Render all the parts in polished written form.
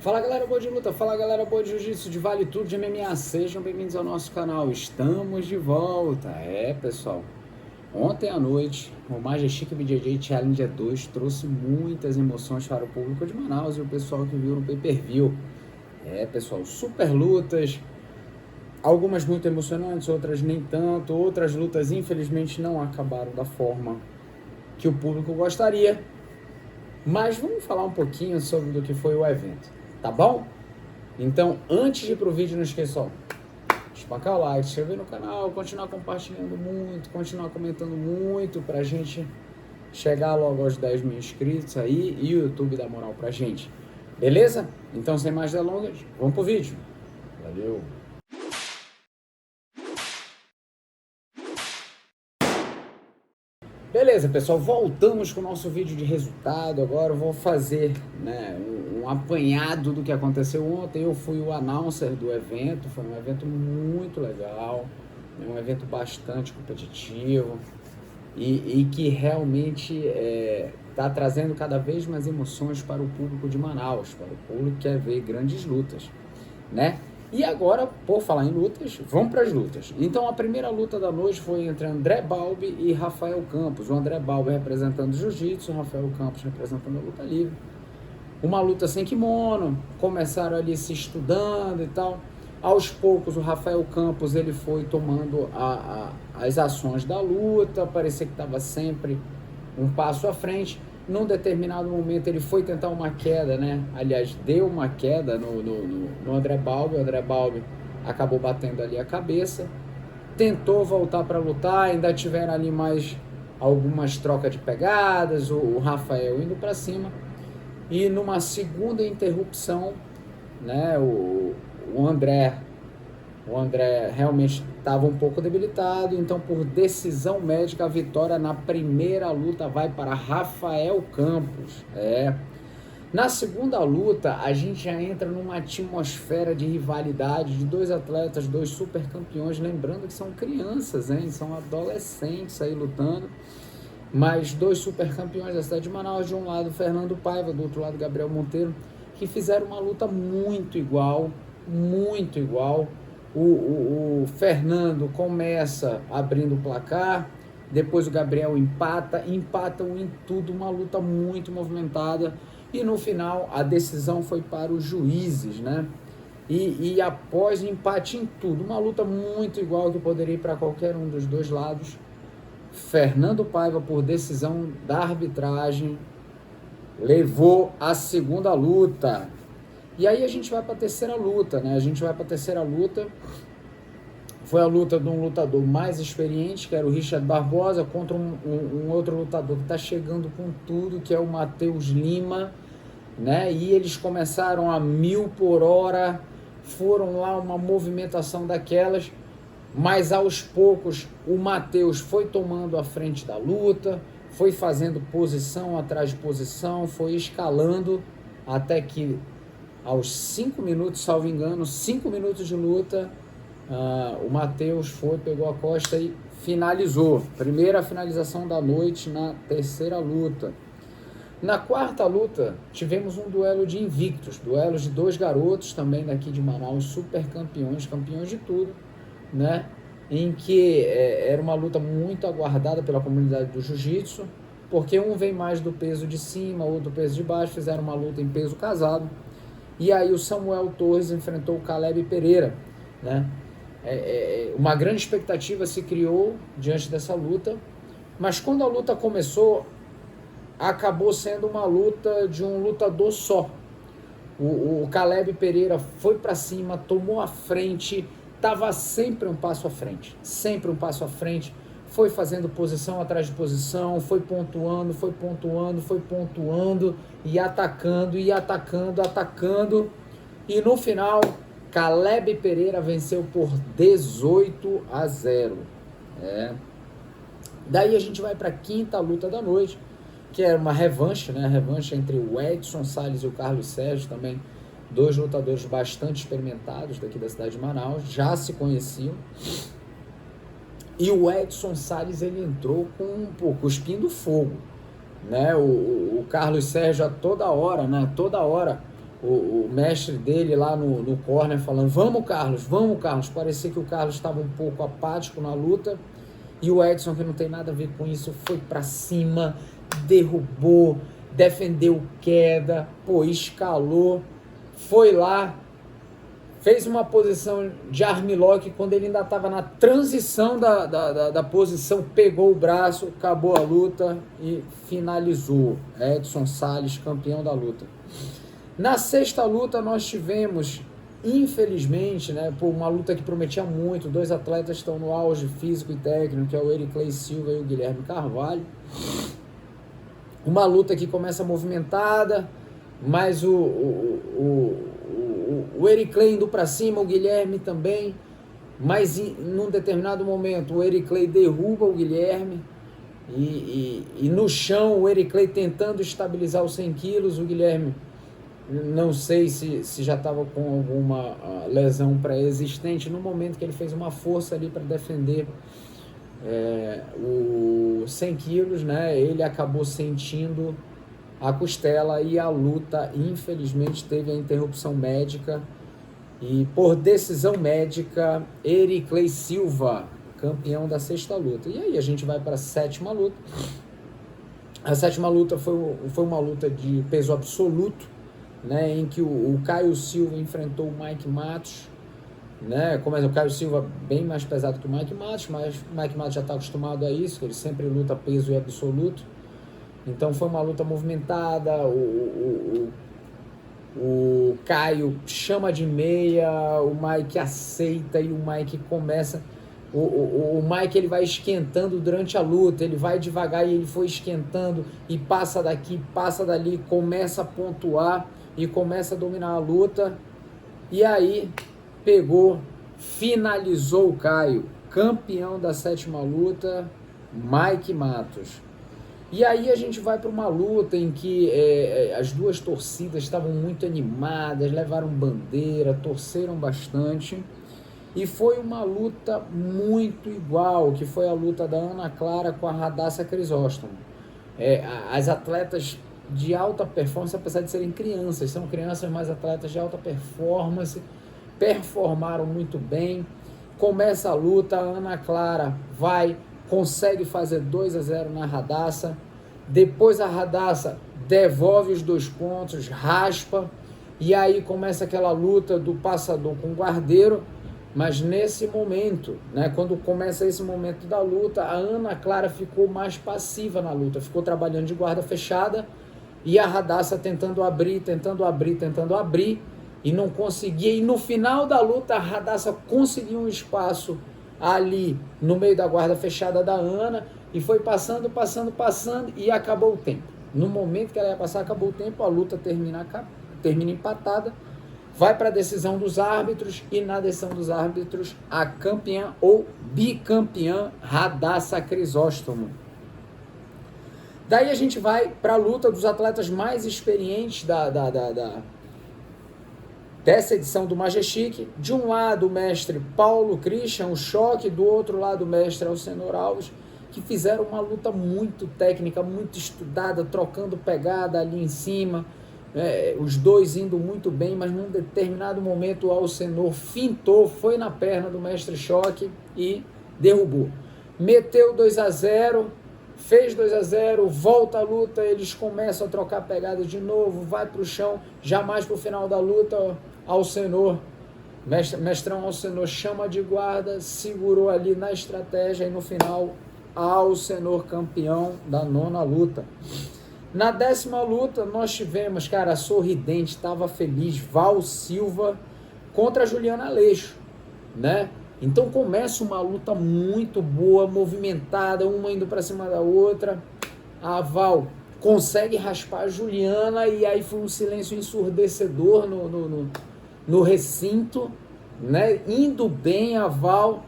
Fala galera boa de luta, fala galera boa de jiu-jitsu, de vale tudo, de MMA, sejam bem-vindos ao nosso canal, estamos de volta. Pessoal, ontem à noite o Majestic BJJ Challenger 2 trouxe muitas emoções para o público de Manaus e o pessoal que viu no pay-per-view. Pessoal, super lutas, algumas muito emocionantes, outras nem tanto, outras lutas infelizmente não acabaram da forma que o público gostaria. Mas vamos falar um pouquinho sobre o que foi o evento. Tá bom? Então, antes de ir pro vídeo, não esqueça, de espancar o like, se inscrever no canal, continuar compartilhando muito, continuar comentando muito pra gente chegar logo aos 10 mil inscritos aí e o YouTube dá moral pra gente. Beleza? Então, sem mais delongas, vamos pro vídeo. Valeu! Beleza, pessoal, voltamos com o nosso vídeo de resultado. Agora eu vou fazer um apanhado do que aconteceu ontem. Eu fui o announcer do evento, foi um evento muito legal, um evento bastante competitivo e que realmente está trazendo cada vez mais emoções para o público de Manaus, para o público que quer ver grandes lutas, né? E agora, por falar em lutas, vamos para as lutas. Então, a primeira luta da noite foi entre André Balbi e Rafael Campos. O André Balbi representando o jiu-jitsu, o Rafael Campos representando a luta livre. Uma luta sem kimono, começaram ali se estudando e tal. Aos poucos, o Rafael Campos ele foi tomando as ações da luta, parecia que estava sempre um passo à frente. Num determinado momento ele foi tentar uma queda, né? Aliás, deu uma queda no André Balbi. O André Balbi acabou batendo ali a cabeça. Tentou voltar para lutar, ainda tiveram ali mais algumas trocas de pegadas, o Rafael indo para cima. E numa segunda interrupção, né? O André realmente estava um pouco debilitado, então por decisão médica a vitória na primeira luta vai para Rafael Campos. Na segunda luta a gente já entra numa atmosfera de rivalidade de dois atletas, dois super campeões, lembrando que são crianças, hein? São adolescentes aí lutando, mas dois super campeões da cidade de Manaus, de um lado Fernando Paiva, do outro lado Gabriel Monteiro, que fizeram uma luta muito igual. O Fernando começa abrindo o placar, depois o Gabriel empatam em tudo, uma luta muito movimentada, e no final a decisão foi para os juízes, né? E após empate em tudo, uma luta muito igual que poderia ir para qualquer um dos dois lados, Fernando Paiva, por decisão da arbitragem, levou a segunda luta. E aí a gente vai para a terceira luta, né? Foi a luta de um lutador mais experiente, que era o Richard Barbosa, contra um outro lutador que está chegando com tudo, que é o Matheus Lima, né? E eles começaram a 1000 por hora, foram lá uma movimentação daquelas, mas aos poucos o Matheus foi tomando a frente da luta, foi fazendo posição atrás de posição, foi escalando, até que aos 5 minutos, salvo engano, 5 minutos de luta, o Matheus pegou a costa e finalizou. Primeira finalização da noite na terceira luta. Na quarta luta, tivemos um duelo de invictos, duelos de dois garotos também daqui de Manaus, super campeões de tudo, né? Em que era uma luta muito aguardada pela comunidade do jiu-jitsu, porque um vem mais do peso de cima, outro do peso de baixo, fizeram uma luta em peso casado. E aí o Samuel Torres enfrentou o Caleb Pereira, né? Uma grande expectativa se criou diante dessa luta, mas quando a luta começou, acabou sendo uma luta de um lutador só. O Caleb Pereira foi para cima, tomou a frente, estava sempre um passo à frente, foi fazendo posição atrás de posição, foi pontuando, e atacando, e no final, Caleb Pereira venceu por 18-0. Daí a gente vai para a quinta luta da noite, que era uma revanche, né? Revanche entre o Edson Salles e o Carlos Sérgio, também dois lutadores bastante experimentados daqui da cidade de Manaus, já se conheciam. E o Edson Salles, ele entrou com cuspindo fogo, né? O Carlos Sérgio a toda hora o mestre dele lá no corner falando, vamos Carlos, parecia que o Carlos estava um pouco apático na luta, e o Edson, que não tem nada a ver com isso, foi pra cima, derrubou, defendeu queda, escalou, foi lá, fez uma posição de armlock quando ele ainda estava na transição da posição, pegou o braço, acabou a luta e finalizou. Edson Salles, campeão da luta. Na sexta luta nós tivemos, infelizmente, né, uma luta que prometia muito, dois atletas estão no auge físico e técnico, que é o Ericlay Silva e o Guilherme Carvalho. Uma luta que começa movimentada, mas o Ericlay indo para cima, o Guilherme também, mas num determinado momento o Ericlay derruba o Guilherme e no chão o Ericlay tentando estabilizar os 100 quilos, o Guilherme não sei se já estava com alguma lesão pré-existente, no momento que ele fez uma força ali para defender os 100 quilos, né, ele acabou sentindo a costela e a luta, infelizmente, teve a interrupção médica e por decisão médica, Ericlay Silva, campeão da sexta luta. E aí a gente vai para a sétima luta. A sétima luta foi uma luta de peso absoluto, né, em que o Caio Silva enfrentou o Mike Matos, né, como o Caio Silva bem mais pesado que o Mike Matos, mas o Mike Matos já está acostumado a isso, ele sempre luta peso e absoluto. Então foi uma luta movimentada, o Caio chama de meia, o Mike aceita e o Mike começa... O Mike ele vai esquentando durante a luta, ele vai devagar e ele foi esquentando e passa daqui, passa dali, começa a pontuar e começa a dominar a luta. E aí pegou, finalizou o Caio, campeão da sétima luta, Mike Matos. E aí a gente vai para uma luta em que as duas torcidas estavam muito animadas, levaram bandeira, torceram bastante. E foi uma luta muito igual, que foi a luta da Ana Clara com a Radassa Crisóstomo. As atletas de alta performance, apesar de serem crianças, são crianças, mas atletas de alta performance, performaram muito bem. Começa a luta, a Ana Clara consegue fazer 2-0 na Radassa, depois a Radassa devolve os 2 pontos, raspa, e aí começa aquela luta do passador com o guardeiro, mas nesse momento, né, quando começa esse momento da luta, a Ana Clara ficou mais passiva na luta, ficou trabalhando de guarda fechada, e a Radassa tentando abrir, e não conseguia, e no final da luta a Radassa conseguiu um espaço ali no meio da guarda fechada da Ana, e foi passando, e acabou o tempo. No momento que ela ia passar, acabou o tempo, a luta termina empatada, vai para a decisão dos árbitros, e na decisão dos árbitros, a campeã ou bicampeã Radassa Crisóstomo. Daí a gente vai para a luta dos atletas mais experientes dessa edição do Majestic. De um lado o mestre Paulo Christian, o Choque, do outro lado o mestre Alcenor Alves, que fizeram uma luta muito técnica, muito estudada, trocando pegada ali em cima, os dois indo muito bem, mas num determinado momento o Alcenor fintou, foi na perna do mestre Choque e derrubou. Meteu 2-0, fez 2-0, volta a luta, eles começam a trocar pegada de novo, vai para o chão, jamais para o final da luta, Alcenor, mestrão Alcenor chama de guarda, segurou ali na estratégia e no final Alcenor campeão da 9ª luta. Na 10ª luta nós tivemos, cara, sorridente, estava feliz, Val Silva contra a Juliana Aleixo, né? Então começa uma luta muito boa, movimentada, uma indo para cima da outra. A Val consegue raspar a Juliana e aí foi um silêncio ensurdecedor no recinto, né? Indo bem a Val,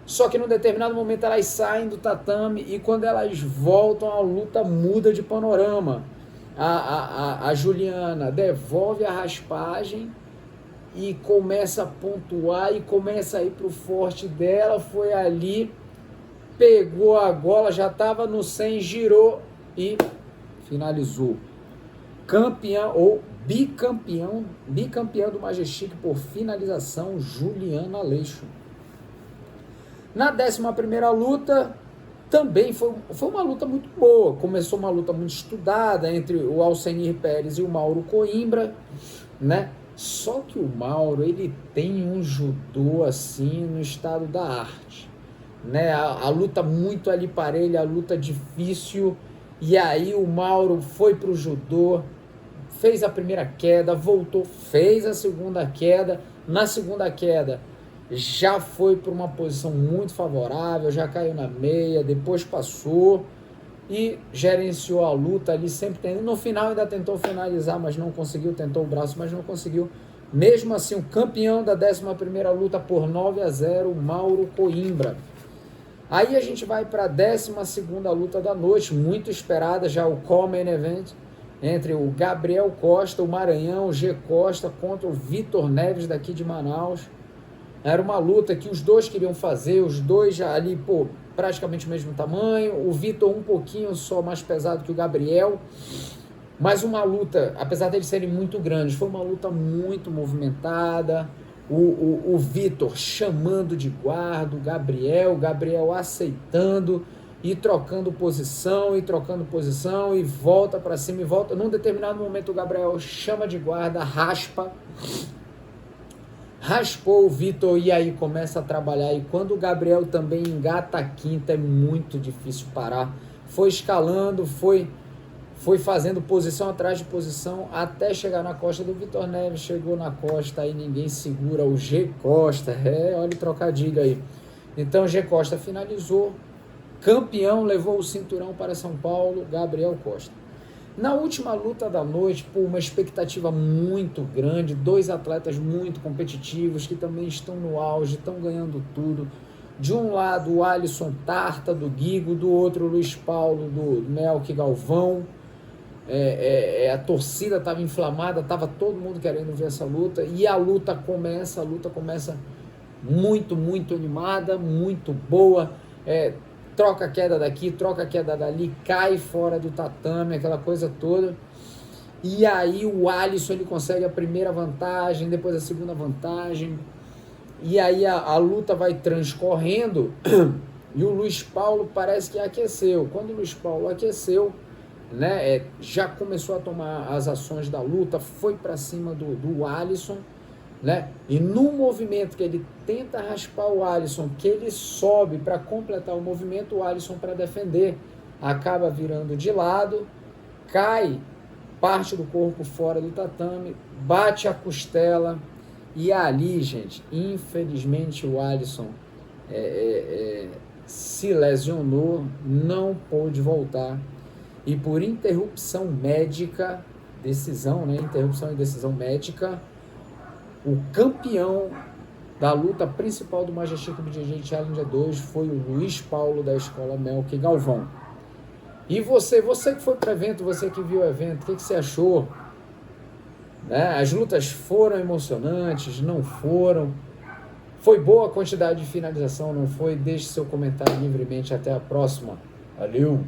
só que num determinado momento elas saem do tatame e quando elas voltam a luta muda de panorama. A Juliana devolve a raspagem e começa a pontuar e começa a ir pro forte dela, foi ali, pegou a gola, já estava no 100, girou e finalizou. Campeã ou bicampeã do Majestic por finalização, Juliana Aleixo. Na 11ª luta, também foi uma luta muito boa. Começou uma luta muito estudada entre o Alcenir Pérez e o Mauro Coimbra, né? Só que o Mauro, ele tem um judô assim no estado da arte, né? A luta muito ali parelha, a luta difícil, e aí o Mauro foi pro judô, fez a primeira queda, voltou, fez a segunda queda, na segunda queda já foi para uma posição muito favorável, já caiu na meia, depois passou e gerenciou a luta ali, sempre tendo. No final ainda tentou finalizar, mas não conseguiu, tentou o braço, mas não conseguiu. Mesmo assim, o campeão da 11ª luta por 9-0, Mauro Coimbra. Aí a gente vai para a 12ª luta da noite, muito esperada, já o co-main event, entre o Gabriel Costa, o Maranhão, o G Costa, contra o Vitor Neves daqui de Manaus. Era uma luta que os dois queriam fazer, os dois já ali, praticamente o mesmo tamanho, o Vitor um pouquinho só mais pesado que o Gabriel, mas uma luta, apesar deles serem muito grandes, foi uma luta muito movimentada, o Vitor chamando de guarda, o Gabriel aceitando e trocando posição, e volta para cima e volta. Num determinado momento o Gabriel chama de guarda, raspou o Vitor e aí começa a trabalhar. E quando o Gabriel também engata a quinta, é muito difícil parar. Foi escalando, foi fazendo posição atrás de posição até chegar na costa do Vitor Neves. Chegou na costa, aí ninguém segura o G Costa. Olha o trocadilho aí. Então G Costa finalizou. Campeão, levou o cinturão para São Paulo, Gabriel Costa. Na última luta da noite, uma expectativa muito grande, dois atletas muito competitivos, que também estão no auge, estão ganhando tudo. De um lado, o Alisson Tarta, do Guigo, do outro, o Luiz Paulo, do Melk Galvão. A torcida estava inflamada, estava todo mundo querendo ver essa luta, e a luta começa muito, muito animada, muito boa, troca a queda daqui, troca a queda dali, cai fora do tatame, aquela coisa toda. E aí o Alisson, ele consegue a primeira vantagem, depois a segunda vantagem. E aí a luta vai transcorrendo e o Luiz Paulo parece que aqueceu. Quando o Luiz Paulo aqueceu, né, já começou a tomar as ações da luta, foi para cima do Alisson, né? E no movimento que ele tenta raspar o Alisson, que ele sobe para completar o movimento, o Alisson, para defender, acaba virando de lado, cai parte do corpo fora do tatame, bate a costela, e ali, gente, infelizmente o Alisson se lesionou, não pôde voltar, e por interrupção médica, interrupção e decisão médica, o campeão da luta principal do Majestic BJJ Challenger 2 foi o Luiz Paulo, da escola Melk Galvão. E você que foi para o evento, você que viu o evento, o que você achou? Né? As lutas foram emocionantes, não foram? Foi boa a quantidade de finalização, não foi? Deixe seu comentário livremente. Até a próxima. Valeu!